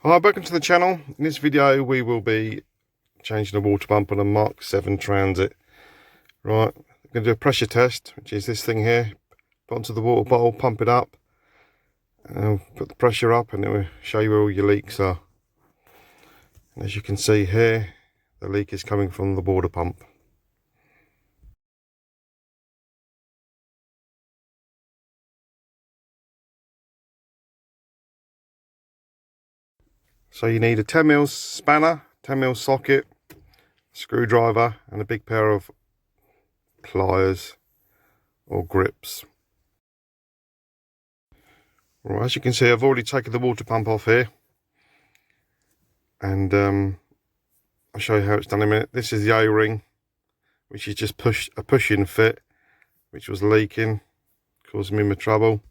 Hi, welcome to the channel. In this video we will be changing the water pump on a Mk7 Transit. Right, we're going to do a pressure test, which is this thing here. Put onto the water bottle, pump it up, and put the pressure up, and it will show you where all your leaks are. And as you can see here, the leak is coming from the water pump. So you need a 10mm spanner, 10mm socket, screwdriver, and a big pair of pliers or grips. Right, as you can see, I've already taken the water pump off here, and I'll show you how it's done in a minute. This is the O-ring, which is just a push-in fit, which was leaking, causing me trouble.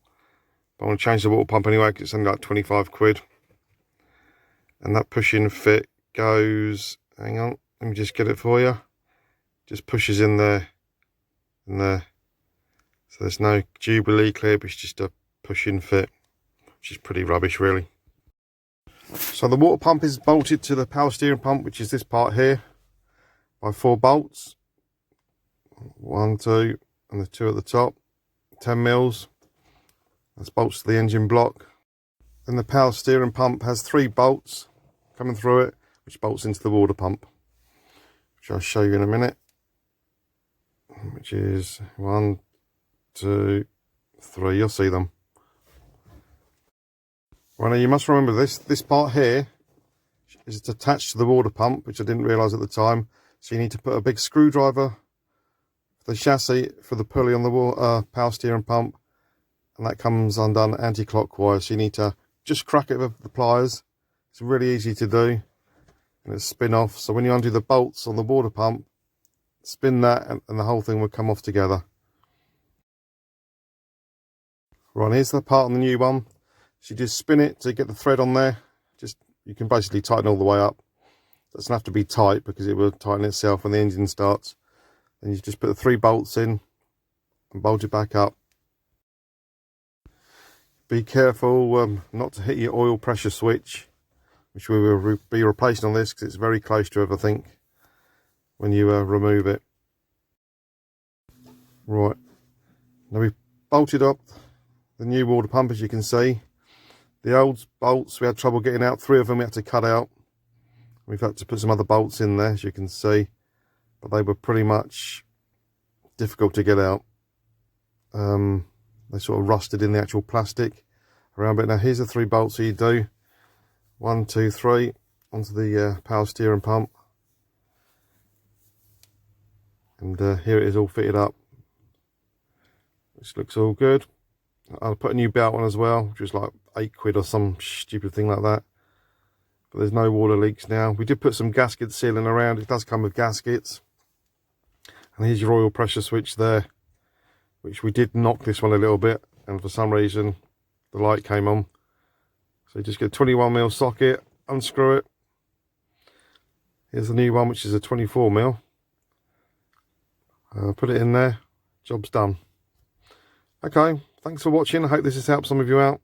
But I want to change the water pump anyway, because it's only like 25 quid. And that push-in fit goes, hang on, let me just get it for you. Just pushes in there, and there. So there's no Jubilee clip, it's just a push-in fit, which is pretty rubbish really. So the water pump is bolted to the power steering pump, which is this part here, by 4 bolts. 1, 2, and the 2 at the top. 10mm. That's bolts to the engine block. Then the power steering pump has 3 bolts coming through it, which bolts into the water pump, which I'll show you in a minute. Which is 1, 2, 3. You'll see them. Right, now you must remember this part here is attached to the water pump, which I didn't realise at the time. So you need to put a big screwdriver for the chassis, for the pulley on the power steering pump, and that comes undone anti-clockwise. So you need to just crack it with the pliers. It's really easy to do, and it's spin off. So when you undo the bolts on the water pump, spin that, and the whole thing will come off together. Right, here's the part on the new one. So you just spin it to get the thread on there. You can basically tighten all the way up. It doesn't have to be tight, because it will tighten itself when the engine starts. Then you just put the 3 bolts in and bolt it back up. Be careful not to hit your oil pressure switch, which we will be replacing on this, because it's very close to everything when you remove it. Right, now we've bolted up the new water pump, as you can see. The old bolts, we had trouble getting out. 3 of them we had to cut out. We've had to put some other bolts in there, as you can see, but they were pretty much difficult to get out. They sort of rusted in the actual plastic around it. Now here's the 3 bolts that you do. 1, 2, 3 onto the power steering pump, and here it is all fitted up. This looks all good. I'll put a new belt on as well, which was like 8 quid or some stupid thing like that. But there's no water leaks now. We did put some gasket sealing around. It does come with gaskets. And here's your oil pressure switch there, which we did knock this one a little bit, and for some reason the light came on. So you just get a 21mm socket, unscrew it. Here's the new one, which is a 24mm. Put it in there, job's done. Okay, thanks for watching. I hope this has helped some of you out.